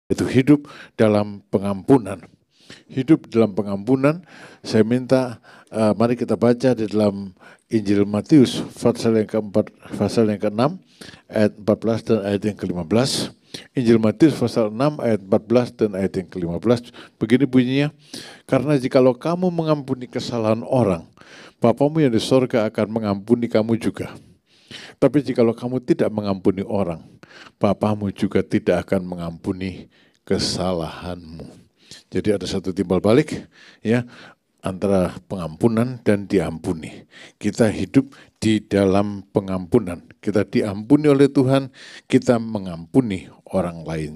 Itu hidup dalam pengampunan. Hidup dalam pengampunan, saya minta mari kita baca di dalam Injil Matius pasal yang keempat, pasal yang ke-6 ayat 14 dan ayat yang ke-15. Injil Matius pasal 6 ayat 14 dan ayat yang ke-15. Begini bunyinya, karena jikalau kamu mengampuni kesalahan orang, Bapamu yang di sorga akan mengampuni kamu juga. Tapi jikalau kamu tidak mengampuni orang, Bapamu juga tidak akan mengampuni kesalahanmu. Jadi ada satu timbal balik ya antara pengampunan dan diampuni. Kita hidup di dalam pengampunan. Kita diampuni oleh Tuhan, kita mengampuni orang lain.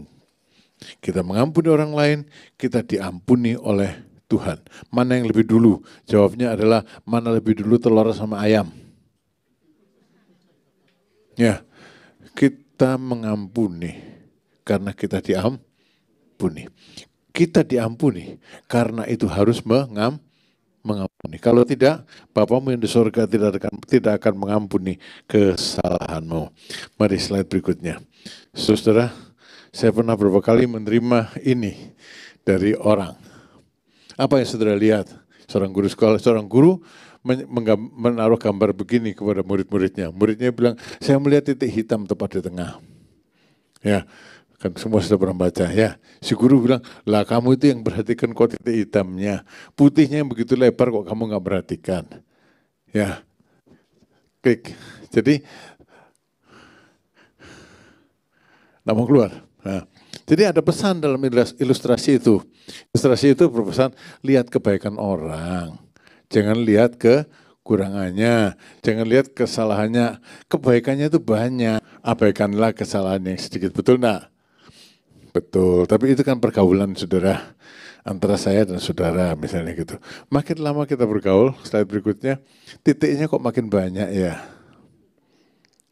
Kita mengampuni orang lain, kita diampuni oleh Tuhan. Mana yang lebih dulu? Jawabnya adalah mana lebih dulu telur sama ayam. Ya, kita mengampuni karena kita diampuni. Kita diampuni karena itu harus mengampuni. Kalau tidak, Bapamu yang di surga tidak akan mengampuni kesalahanmu. Mari slide berikutnya. Saudara, saya pernah beberapa kali menerima ini dari orang. Apa yang saudara lihat? Seorang guru sekolah, seorang guru menaruh gambar begini kepada murid-muridnya. Muridnya bilang, saya melihat titik hitam tepat di tengah. Ya, kan semua sudah pernah baca ya. Si guru bilang, lah kamu itu yang perhatikan kok titik hitamnya. Putihnya yang begitu lebar kok kamu nggak perhatikan. Ya, klik. Jadi, nggak mau keluar. Nah, jadi ada pesan dalam ilustrasi itu. Ilustrasi itu berpesan, lihat kebaikan orang. Jangan lihat kekurangannya. Jangan lihat kesalahannya. Kebaikannya itu banyak. Abaikanlah kesalahan yang sedikit. Betul enggak? Betul, tapi itu kan pergaulan saudara, antara saya dan saudara misalnya gitu. Makin lama kita bergaul, slide berikutnya, titiknya kok makin banyak ya.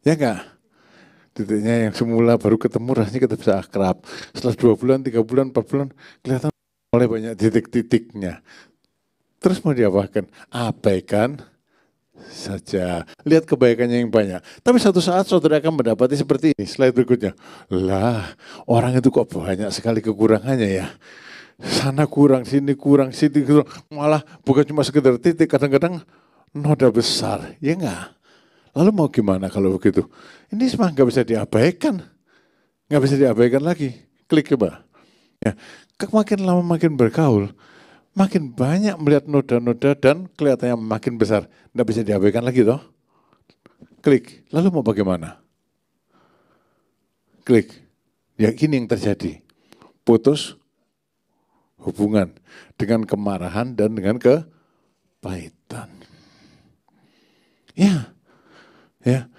Ya enggak? Titiknya yang semula baru ketemu rasanya kita bisa akrab. Setelah 2 bulan, 3 bulan, 4 bulan, kelihatan mulai banyak titik-titiknya. Terus mau diapakan? Abaikan saja. Lihat kebaikannya yang banyak. Tapi satu saat saudara akan mendapati seperti ini. Slide berikutnya. Lah, orang itu kok banyak sekali kekurangannya ya. Sana kurang, sini kurang, sini kurang. Malah bukan cuma sekedar titik, kadang-kadang noda besar. Ya enggak? Lalu mau gimana kalau begitu? Ini semua nggak bisa diabaikan. Nggak bisa diabaikan lagi. Klik coba. Ya, makin lama makin bergaul, makin banyak melihat noda-noda dan kelihatannya makin besar. Nggak bisa diabaikan lagi toh. Klik. Lalu mau bagaimana? Klik. Ya ini yang terjadi. Putus hubungan dengan kemarahan dan dengan kepahitan. Ya. Ya.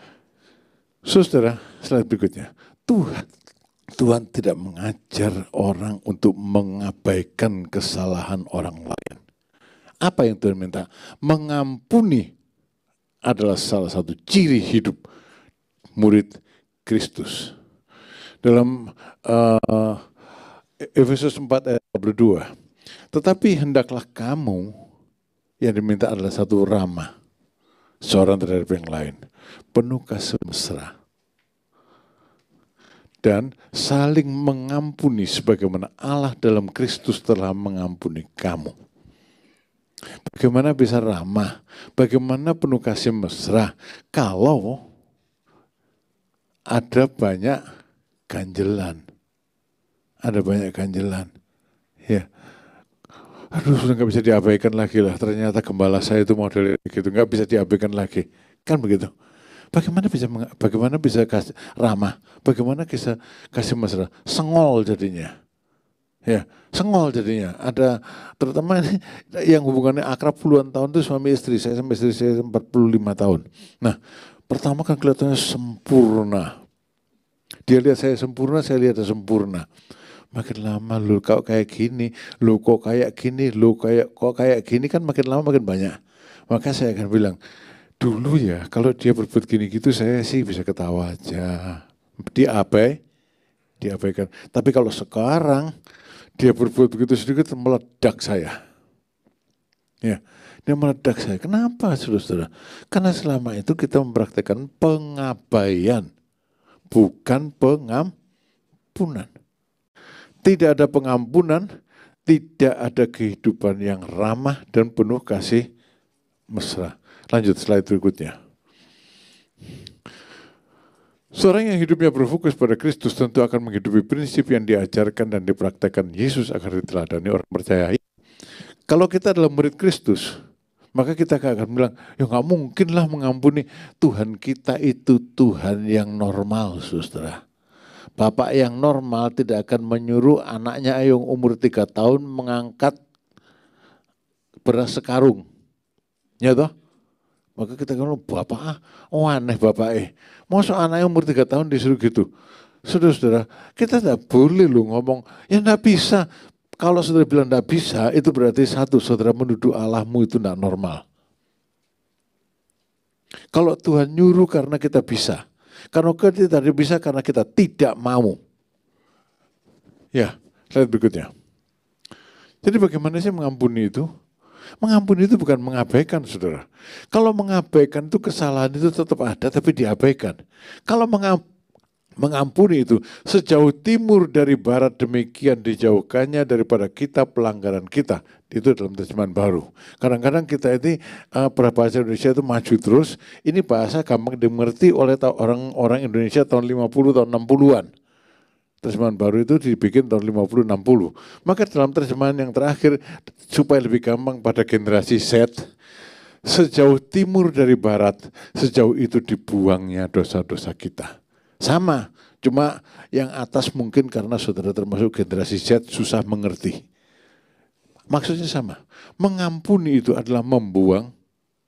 Saudara, slide berikutnya. Tuhan tidak mengajar orang untuk mengabaikan kesalahan orang lain. Apa yang Tuhan minta? Mengampuni adalah salah satu ciri hidup murid Kristus. Dalam Efesus 4 ayat 22. Tetapi hendaklah kamu yang diminta adalah satu ramah, seorang terhadap yang lain, penuh kasih mesra, dan saling mengampuni sebagaimana Allah dalam Kristus telah mengampuni kamu. Bagaimana bisa ramah? Bagaimana penuh kasih mesra kalau ada banyak ganjelan? Ada banyak ganjelan. Ya. Aduh, sudah nggak bisa diabaikan lagi lah. Ternyata gembala saya itu modelnya gitu, nggak bisa diabaikan lagi. Kan begitu. Bagaimana bisa kasih ramah? Bagaimana bisa kasih mesra? Sengol jadinya. Ya, sengol jadinya. Ada terutama ini yang hubungannya akrab puluhan tahun itu suami istri. Saya sama istri saya 45 tahun. Nah, pertama kan kelihatannya sempurna. Dia lihat saya sempurna, saya lihat dia sempurna. Makin lama lu kok kayak gini, lu kok kayak gini, lu kok kayak gini kan makin lama makin banyak. Maka saya akan bilang, dulu ya kalau dia berbuat gini gitu saya sih bisa ketawa aja. Diabaikan. Tapi kalau sekarang dia berbuat begitu sedikit meledak saya. Ya, dia meledak saya. Kenapa saudara? Karena selama itu kita mempraktikkan pengabaian, bukan pengampunan. tidak ada pengampunan, tidak ada kehidupan yang ramah dan penuh kasih mesra. Lanjut slide berikutnya. Seorang yang hidupnya berfokus pada Kristus tentu akan menghidupi prinsip yang diajarkan dan dipraktekkan Yesus agar diteladani orang percaya. Kalau kita adalah murid Kristus, maka kita akan bilang, ya nggak mungkin lah mengampuni. Tuhan kita itu Tuhan yang normal, saudara. Bapak yang normal tidak akan menyuruh anaknya yang umur 3 tahun mengangkat beras sekarung. Ya toh? Maka kita bilang, bapak aneh bapak Masa anaknya umur 3 tahun disuruh gitu. Saudara-saudara, kita tidak boleh loh ngomong, ya tidak bisa. Kalau saudara bilang tidak bisa, itu berarti satu, saudara menuduh Allahmu itu tidak normal. Kalau Tuhan nyuruh karena kita bisa. Karena kita tidak bisa karena kita tidak mau. Ya, slide berikutnya. Jadi bagaimana sih mengampuni itu? Mengampuni itu bukan mengabaikan, saudara. Kalau mengabaikan itu kesalahan itu tetap ada tapi diabaikan. Kalau mengampuni itu sejauh timur dari barat demikian dijauhkannya daripada kita pelanggaran kita. Itu dalam terjemahan baru. Kadang-kadang kita ini bahasa Indonesia itu maju terus. Ini bahasa gampang dimengerti oleh orang-orang Indonesia tahun 50 tahun 60-an. Terjemahan baru itu dibikin tahun 50-60. Maka dalam terjemahan yang terakhir, supaya lebih gampang pada generasi Z, sejauh timur dari barat, sejauh itu dibuangnya dosa-dosa kita. Sama, cuma yang atas mungkin karena saudara termasuk generasi Z susah mengerti. Maksudnya sama, mengampuni itu adalah membuang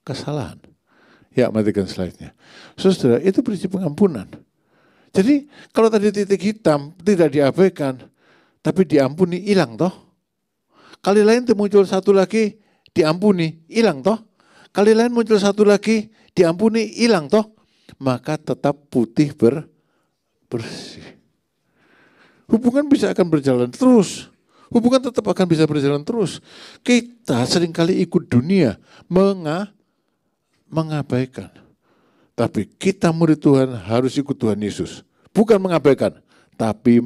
kesalahan. Ya, matikan slide-nya. Saudara, itu prinsip pengampunan. Jadi kalau tadi titik hitam tidak diabaikan, tapi diampuni, hilang toh. Kali lain muncul satu lagi, diampuni, hilang toh. Kali lain muncul satu lagi, diampuni, hilang toh. Maka tetap putih bersih. Hubungan bisa akan berjalan terus. Hubungan tetap akan bisa berjalan terus. Kita seringkali ikut dunia mengabaikan. Tapi kita murid Tuhan harus ikut Tuhan Yesus. Bukan mengabaikan, tapi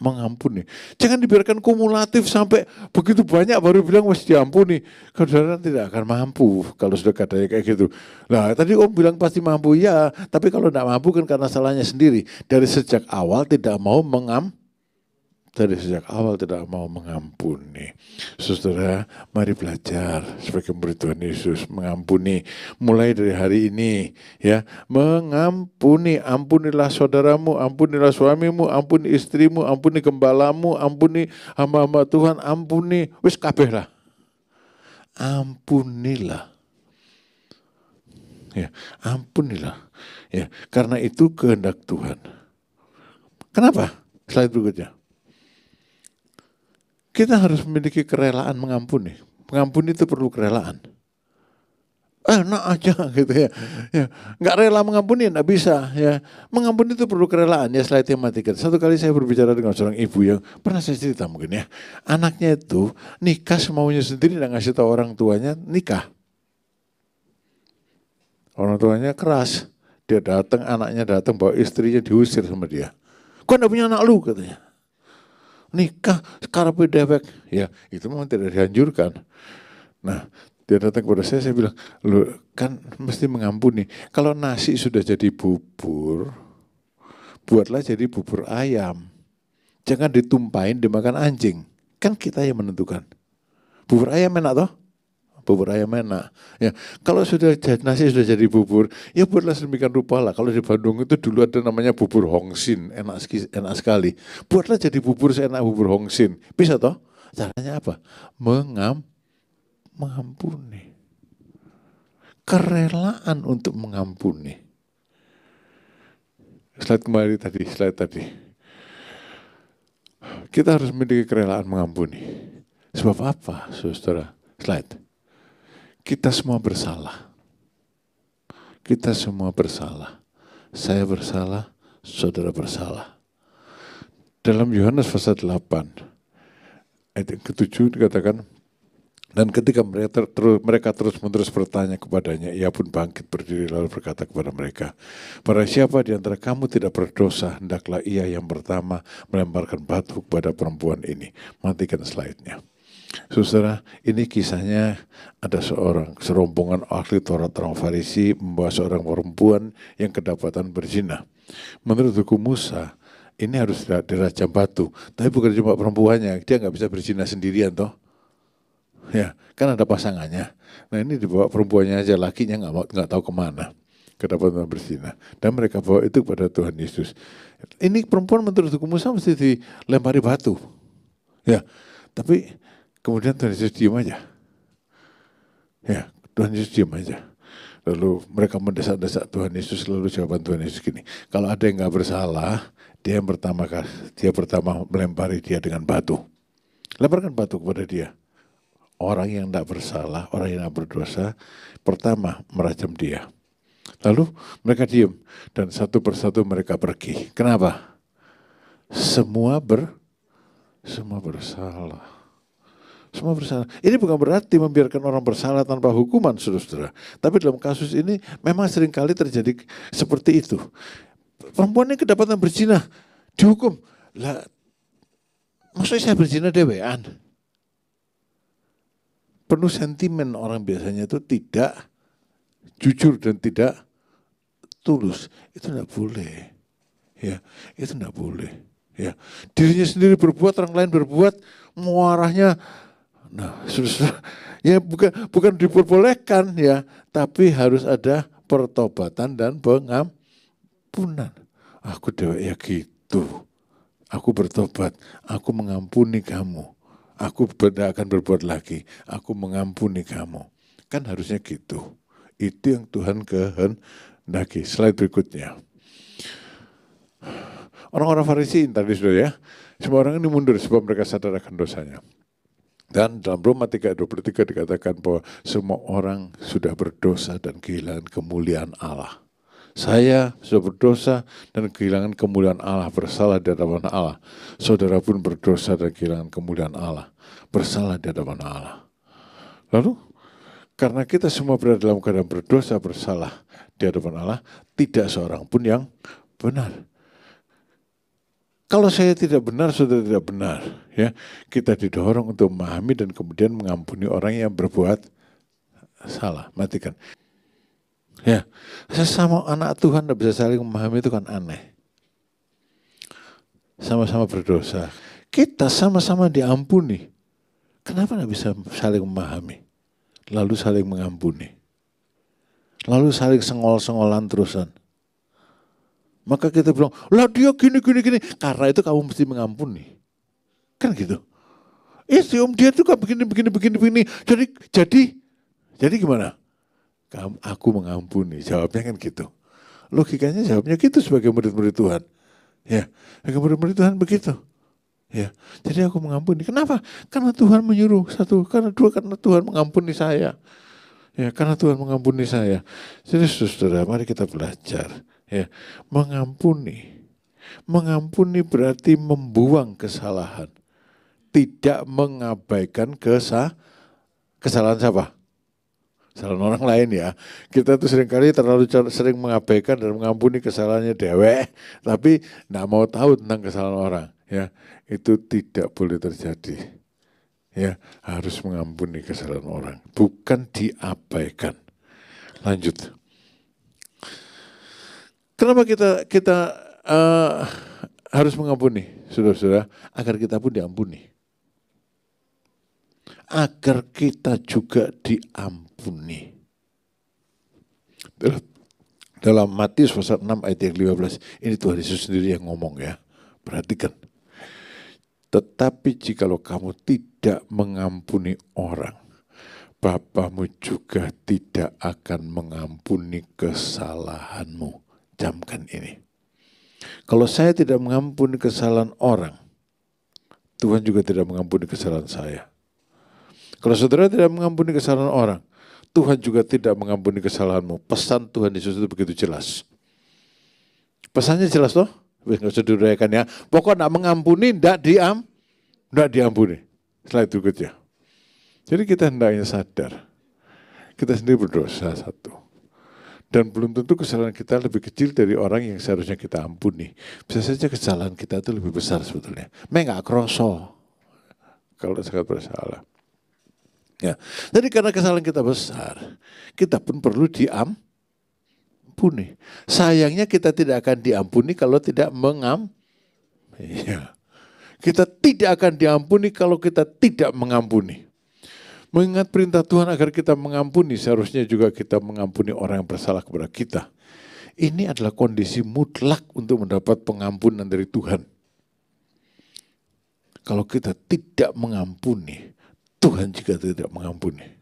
mengampuni. Jangan dibiarkan kumulatif sampai begitu banyak baru bilang masih diampuni. Saudara tidak akan mampu kalau sudah katanya kayak gitu. Nah tadi Om bilang pasti mampu, ya. Tapi kalau tidak mampu kan karena salahnya sendiri. Dari sejak awal tidak mau mengampuni. Saudara, mari belajar sebagai murid Tuhan Yesus mengampuni. Mulai dari hari ini, ya, mengampuni. Ampunilah saudaramu, ampunilah suamimu, ampuni istrimu, ampuni gembalamu, ampuni hamba-hamba Tuhan, ampuni. Wis kabeh lah. Ampunilah. Ya, ampunilah. Ya, karena itu kehendak Tuhan. Kenapa? Slide berikutnya. Kita harus memiliki kerelaan mengampuni. Mengampuni itu perlu kerelaan. Enak aja gitu ya. Nggak rela mengampuni, nggak bisa. Ya. Mengampuni itu perlu kerelaan. Ya slide yang matikan. Satu kali saya berbicara dengan seorang ibu yang pernah saya cerita mungkin ya. Anaknya itu nikah semaunya sendiri, nggak ngasih tahu orang tuanya nikah. Orang tuanya keras. Dia datang, anaknya datang, bawa istrinya diusir sama dia. Kok nggak punya anak lu katanya. Nikah, karepe dewek. Ya, itu memang tidak dianjurkan. Nah, dia datang kepada saya bilang, lu kan mesti mengampuni. Kalau nasi sudah jadi bubur, buatlah jadi bubur ayam. Jangan ditumpahin dimakan anjing. Kan kita yang menentukan. Bubur ayam enak toh? Bubur ayam enak. Ya, kalau sudah nasi sudah jadi bubur, ya buatlah sedemikian rupa lah. Kalau di Bandung itu dulu ada namanya bubur Hongsin, enak sekali. Buatlah jadi bubur seenak bubur Hongsin. Bisa toh? Caranya apa? Mengampuni. Kerelaan untuk mengampuni. Slide tadi. Kita harus memiliki kerelaan mengampuni. Sebab apa, saudara? Slide. Kita semua bersalah. Saya bersalah, saudara bersalah. Dalam Yohanes pasal 8, ayat yang ke-7 dikatakan, Dan ketika mereka terus-menerus bertanya kepadanya, ia pun bangkit berdiri lalu berkata kepada mereka, "Barang siapa di antara kamu tidak berdosa, hendaklah ia yang pertama melemparkan batu kepada perempuan ini." Matikan slide-nya. Saudara, ini kisahnya ada serombongan ahli Taurat orang Farisi membawa seorang perempuan yang kedapatan berzina. Menurut hukum Musa, ini harus dirajam batu. Tapi bukan cuma perempuannya, dia nggak bisa berzina sendirian toh. Ya, kan ada pasangannya. Nah ini dibawa perempuannya aja, lakinya nggak tahu kemana, kedapatan berzina. Dan mereka bawa itu kepada Tuhan Yesus. Ini perempuan menurut hukum Musa mesti dilempari batu. Ya, tapi kemudian Tuhan Yesus diam aja. Ya, Tuhan Yesus diam aja. Lalu mereka mendesak-desak Tuhan Yesus, lalu jawaban Tuhan Yesus gini, kalau ada yang nggak bersalah, dia pertama melempari dia dengan batu. Lemparkan batu kepada dia. Orang yang tidak bersalah, orang yang tidak berdosa, pertama merajam dia. Lalu mereka diam dan satu persatu mereka pergi. Kenapa? Semua bersalah. Semua bersalah. Ini bukan berarti membiarkan orang bersalah tanpa hukuman, saudara-saudara. Tapi dalam kasus ini memang seringkali terjadi seperti itu. Perempuan ini kedapatan berzina, dihukum. Lah, maksudnya saya berzina dewean. Penuh sentimen orang biasanya itu tidak jujur dan tidak tulus. Itu tidak boleh. Ya, itu tidak boleh. Ya, dirinya sendiri berbuat, orang lain berbuat, muarahnya. Nah, ya bukan diperbolehkan ya, tapi harus ada pertobatan dan pengampunan. Aku dewa ya gitu. Aku bertobat, aku mengampuni kamu. Aku tidak akan berbuat lagi. Aku mengampuni kamu. Kan harusnya gitu. Itu yang Tuhan kehendaki. Slide berikutnya. Orang-orang Farisi tadi sudah ya. Semua orang ini mundur sebab mereka sadar akan dosanya. Dan dalam Roma 3:23 dikatakan bahwa semua orang sudah berdosa dan kehilangan kemuliaan Allah. Saya sudah berdosa dan kehilangan kemuliaan Allah, bersalah di hadapan Allah. Saudara pun berdosa dan kehilangan kemuliaan Allah, bersalah di hadapan Allah. Lalu, karena kita semua berada dalam keadaan berdosa, bersalah di hadapan Allah, tidak seorang pun yang benar. Kalau saya tidak benar, saudara tidak benar. Ya, kita didorong untuk memahami dan kemudian mengampuni orang yang berbuat salah. Matikan. Ya, sesama anak Tuhan tidak bisa saling memahami itu kan aneh. Sama-sama berdosa. Kita sama-sama diampuni. Kenapa tidak bisa saling memahami? Lalu saling mengampuni. Lalu saling sengol-sengolan terusan. Maka kita bilang, lah dia gini. Karena itu kamu mesti mengampuni. Kan gitu. Om dia tuh kan begini. Jadi gimana? Aku mengampuni, jawabnya kan gitu. Logikanya jawabnya gitu sebagai murid-murid Tuhan. Ya, sebagai murid-murid Tuhan begitu. Ya, jadi aku mengampuni. Kenapa? Karena Tuhan menyuruh. Satu, karena Tuhan mengampuni saya. Ya, karena Tuhan mengampuni saya. Jadi saudara, mari kita belajar. Ya, mengampuni. Mengampuni berarti membuang kesalahan. Tidak mengabaikan kesalahan siapa? Kesalahan orang lain ya. Kita tuh seringkali terlalu sering mengabaikan dan mengampuni kesalahannya dewek, tapi tidak mau tahu tentang kesalahan orang. Ya, itu tidak boleh terjadi. Ya, harus mengampuni kesalahan orang, bukan diabaikan. Lanjut. Kenapa kita harus mengampuni, saudara-saudara, agar kita pun diampuni, agar kita juga diampuni. Dalam Matius pasal 6 ayat yang 15, ini Tuhan Yesus sendiri yang ngomong ya. Perhatikan. Tetapi jikalau kamu tidak mengampuni orang, Bapamu juga tidak akan mengampuni kesalahanmu. Camkan ini. Kalau saya tidak mengampuni kesalahan orang, Tuhan juga tidak mengampuni kesalahan saya. Kalau saudara tidak mengampuni kesalahan orang, Tuhan juga tidak mengampuni kesalahanmu. Pesan Tuhan Yesus itu begitu jelas. Pesannya jelas toh? Nggak usah diuraikan ya. Pokoknya tidak mengampuni, tidak diampuni. Slide berikutnya. Jadi kita hendaknya sadar, kita sendiri berdosa satu. Dan belum tentu kesalahan kita lebih kecil dari orang yang seharusnya kita ampuni. Bisa saja kesalahan kita itu lebih besar sebetulnya. Nggak kroso kalau sangat bersalah. Ya, jadi karena kesalahan kita besar, kita pun perlu diampuni. Sayangnya kita tidak akan diampuni kalau tidak ya. Kita tidak akan diampuni kalau kita tidak mengampuni. Mengingat perintah Tuhan agar kita mengampuni, seharusnya juga kita mengampuni orang yang bersalah kepada kita. Ini adalah kondisi mutlak untuk mendapat pengampunan dari Tuhan. Kalau kita tidak mengampuni, Tuhan juga tidak mengampuni.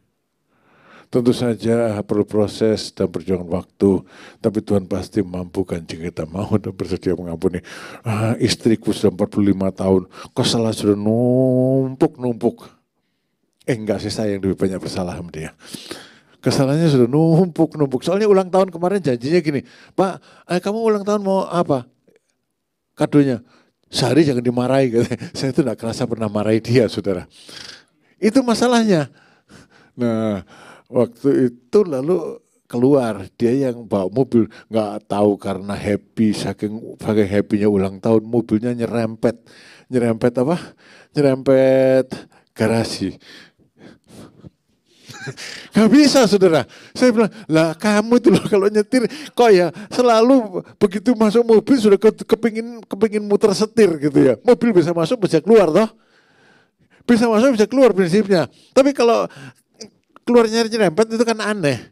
Tentu saja perlu proses dan perjuangan waktu, tapi Tuhan pasti mampukan jika kita mau dan bersedia mengampuni. Istriku sudah 45 tahun, kesalahan sudah numpuk. Enggak sih, saya yang lebih banyak bersalah sama dia. Kesalahannya sudah numpuk. Soalnya ulang tahun kemarin janjinya gini, Pak, kamu ulang tahun mau apa? Kadonya, sehari jangan dimarahi. Saya itu enggak kerasa pernah marahi dia, saudara. Itu masalahnya. Nah, waktu itu lalu keluar, dia yang bawa mobil, nggak tahu karena happy, saking happy-nya ulang tahun, mobilnya nyerempet garasi. Gak bisa, saudara. Saya bilang, lah kamu itu loh kalau nyetir kok ya selalu begitu masuk mobil sudah kepingin muter setir gitu ya. Mobil bisa masuk bisa keluar toh. Bisa masuk bisa keluar prinsipnya. Tapi kalau keluar nyerempet itu kan aneh.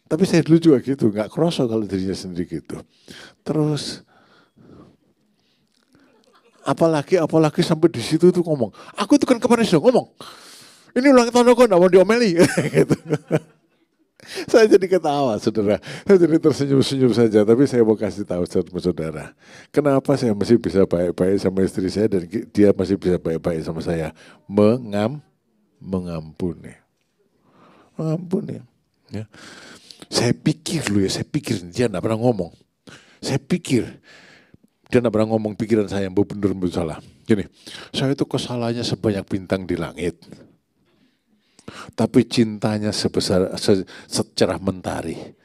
Tapi saya dulu juga gitu, gak kroso kalau dirinya sendiri gitu. Terus apalagi sampai di situ tuh ngomong, aku itu kan kemarin sudah ngomong, ini ulang tahun aku gak mau diomeli. Gitu. Saya jadi ketawa, saudara. Saya jadi tersenyum-senyum saja. Tapi saya mau kasih tahu sama saudara, kenapa saya masih bisa baik-baik sama istri saya dan dia masih bisa baik-baik sama saya. Mengampuni. Ya. Saya pikir dia gak pernah ngomong. Saya pikir dia gak pernah ngomong, pikiran saya yang benar-benar salah. Gini, saya itu kesalahannya sebanyak bintang di langit. Tapi cintanya secerah mentari.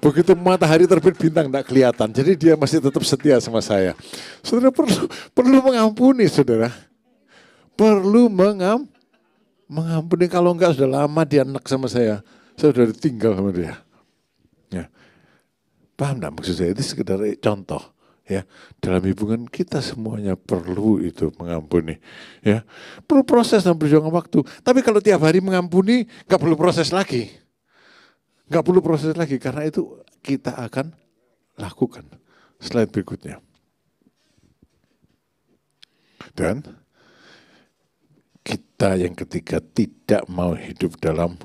Begitu matahari terbit bintang tidak kelihatan. Jadi dia masih tetap setia sama saya. Saudara perlu mengampuni, saudara. Perlu mengampuni. Kalau enggak sudah lama dia enak sama saya. Saya sudah ditinggal sama dia. Ya. Paham enggak maksud saya? Itu sekedar contoh. Ya, dalam hubungan kita semuanya perlu itu mengampuni. Ya, perlu proses dan perjuangan waktu. Tapi kalau tiap hari mengampuni, nggak perlu proses lagi. Karena itu kita akan lakukan. Slide berikutnya. Dan kita yang ketiga tidak mau hidup dalam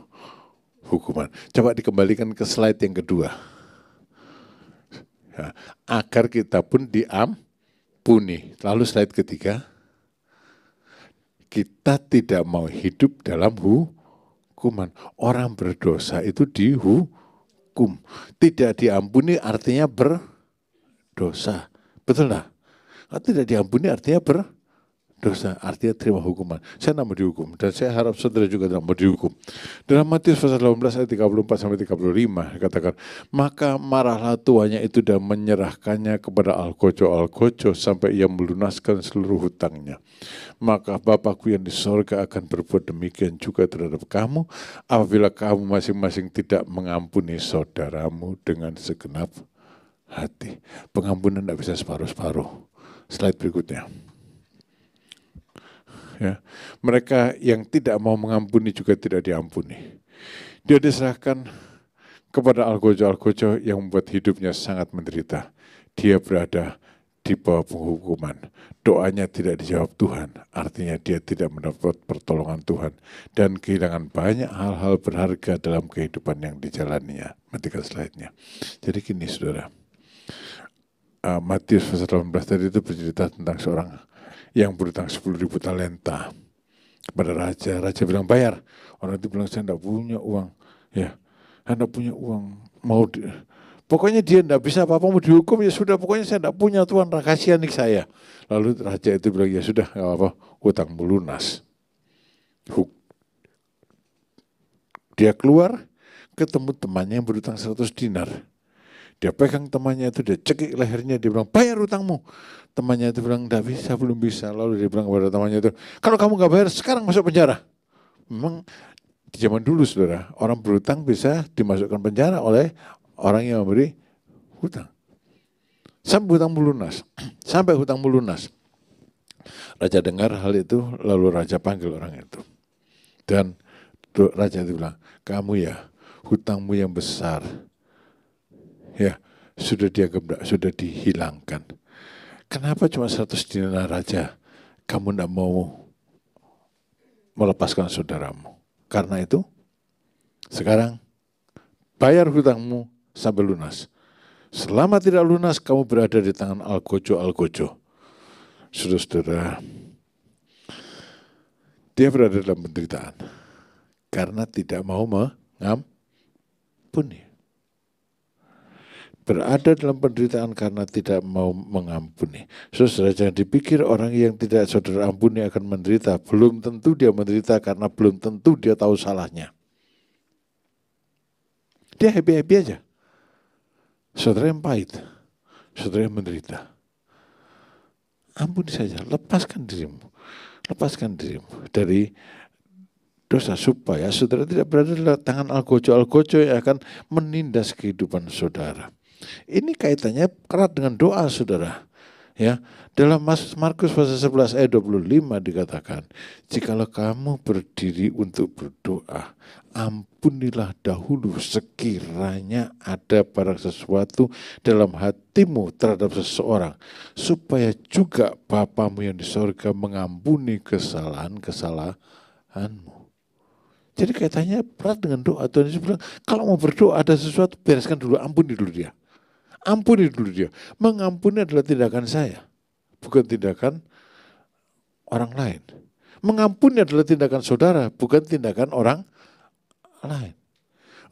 hukuman. Coba dikembalikan ke slide yang kedua. Ya, agar kita pun diampuni. Lalu slide ketiga, kita tidak mau hidup dalam hukuman. Orang berdosa itu dihukum. Tidak diampuni artinya berdosa. Betul tak? Tidak diampuni artinya berdosa, artinya terima hukuman. Saya tidak mau dihukum dan saya harap saudara juga tidak mau dihukum. Dalam Matius pasal 18 ayat 34-35 dikatakan, maka marahlah tuannya itu dan menyerahkannya kepada algojo sampai ia melunaskan seluruh hutangnya. Maka Bapakku yang di sorga akan berbuat demikian juga terhadap kamu apabila kamu masing-masing tidak mengampuni saudaramu dengan segenap hati. Pengampunan tidak bisa separuh-separuh. Slide berikutnya. Ya, mereka yang tidak mau mengampuni juga tidak diampuni. Dia diserahkan kepada algojo yang membuat hidupnya sangat menderita. Dia berada di bawah penghukuman. Doanya tidak dijawab Tuhan, artinya dia tidak mendapat pertolongan Tuhan dan kehilangan banyak hal-hal berharga dalam kehidupan yang dijalaninya. Matikan slide-nya. Jadi gini saudara, Matius pasal 18 tadi itu bercerita tentang seorang yang berutang 10.000 talenta kepada raja. Raja bilang bayar. Orang itu bilang saya tidak punya uang. Ya, saya tidak punya uang. Pokoknya dia tidak bisa apa-apa, mau dihukum ya sudah. Pokoknya saya tidak punya Tuhan, kasihani saya. Lalu raja itu bilang ya sudah, nggak apa-apa, hutangmu lunas. Dia keluar, ketemu temannya yang berutang 100 dinar. Dia pegang temannya itu, dia cekik lehernya, dia bilang, bayar utangmu. Temannya itu bilang, enggak bisa, belum bisa. Lalu dia bilang kepada temannya itu, kalau kamu enggak bayar, sekarang masuk penjara. Memang di zaman dulu, saudara, orang berutang bisa dimasukkan penjara oleh orang yang memberi hutang. Sampai hutang melunas. Sampai hutang melunas. Raja dengar hal itu, lalu raja panggil orang itu. Dan raja itu bilang, kamu ya, hutangmu yang besar, ya, sudah dianggap, sudah dihilangkan. Kenapa cuma 100 dinar raja? Kamu tidak mau melepaskan saudaramu. Karena itu, sekarang bayar hutangmu sampai lunas. Selama tidak lunas, kamu berada di tangan algojo. Saudara-saudara, dia berada dalam penderitaan karena tidak mau mengampuni. Berada dalam penderitaan karena tidak mau mengampuni. Saudara, jangan dipikir orang yang tidak saudara ampuni akan menderita. Belum tentu dia menderita karena belum tentu dia tahu salahnya. Dia happy-happy aja. Saudara yang pahit, saudara yang menderita. Ampuni saja, lepaskan dirimu dari dosa supaya saudara tidak berada di tangan algojo yang akan menindas kehidupan saudara. Ini kaitannya erat dengan doa, saudara. Ya, dalam Markus pasal 11 ayat 25 dikatakan, jikalau kamu berdiri untuk berdoa, ampunilah dahulu sekiranya ada barang sesuatu dalam hatimu terhadap seseorang, supaya juga Bapamu yang di sorga mengampuni kesalahanmu. Jadi kaitannya erat dengan doa. Tuhan Yesus bilang, kalau mau berdoa ada sesuatu, bereskan dulu, ampuni dulu dia. Ampuni dulu dia. Mengampuni adalah tindakan saya, bukan tindakan orang lain. Mengampuni adalah tindakan saudara, bukan tindakan orang lain.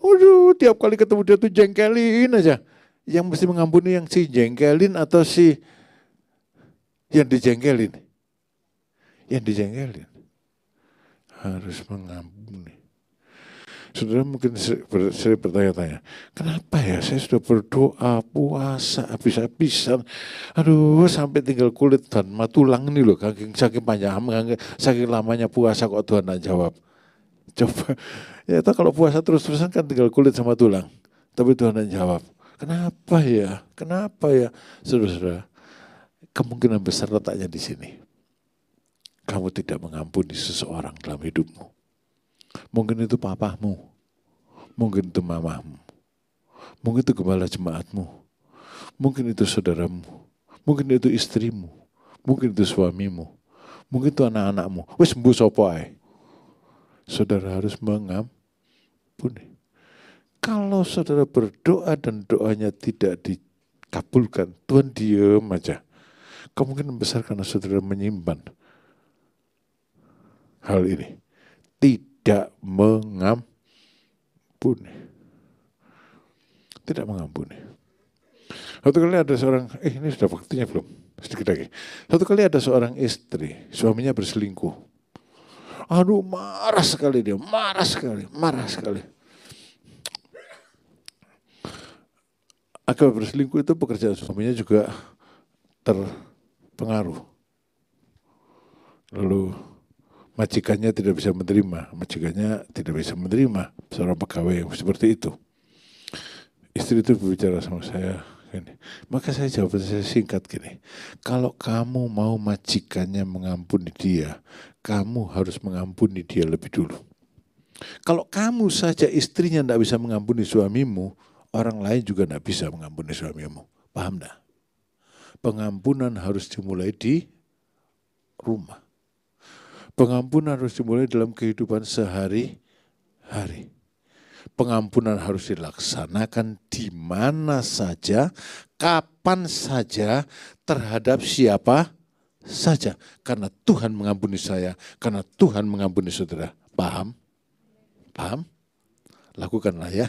Waduh, tiap kali ketemu dia tuh jengkelin aja. Yang mesti mengampuni yang si jengkelin atau si yang dijengkelin? Yang dijengkelin. Harus mengampuni. Saudara mungkin sering bertanya-tanya, kenapa ya saya sudah berdoa, puasa, habis-habisan, aduh sampai tinggal kulit dan tulang ini loh, saking panjang, saking lamanya puasa kok Tuhan tidak jawab. Coba, ya kalau puasa terus-terusan kan tinggal kulit sama tulang, tapi Tuhan tidak jawab. Kenapa ya, saudara-saudara, kemungkinan besar letaknya di sini. Kamu tidak mengampuni seseorang dalam hidupmu. Mungkin itu papamu, mungkin itu mamamu, mungkin itu gembala jemaatmu, mungkin itu saudaramu, mungkin itu istrimu, mungkin itu suamimu, mungkin itu anak-anakmu. Wis mbuh sapa ae. Saudara harus mengampuni. Kalau saudara berdoa dan doanya tidak dikabulkan, Tuhan diam aja. Kemungkinan besar karena saudara menyimpan hal ini. Tidak mengampuni. Tidak mengampuni. Satu kali ada seorang, ini sudah waktunya belum? Sedikit lagi. Satu kali ada seorang istri, suaminya berselingkuh. Aduh, marah sekali dia, marah sekali. Akibat berselingkuh itu pekerjaan suaminya juga terpengaruh. Lalu majikannya tidak bisa menerima seorang pegawai yang seperti itu. Istri itu berbicara sama saya gini. Maka saya jawaban saya singkat gini. Kalau kamu mau majikannya mengampuni dia, kamu harus mengampuni dia lebih dulu. Kalau kamu saja istrinya tidak bisa mengampuni suamimu, orang lain juga tidak bisa mengampuni suamimu. Paham tidak? Pengampunan harus dimulai di rumah. Pengampunan harus dimulai dalam kehidupan sehari-hari. Pengampunan harus dilaksanakan di mana saja, kapan saja, terhadap siapa saja. Karena Tuhan mengampuni saya, karena Tuhan mengampuni saudara. Paham? Paham? Lakukanlah ya.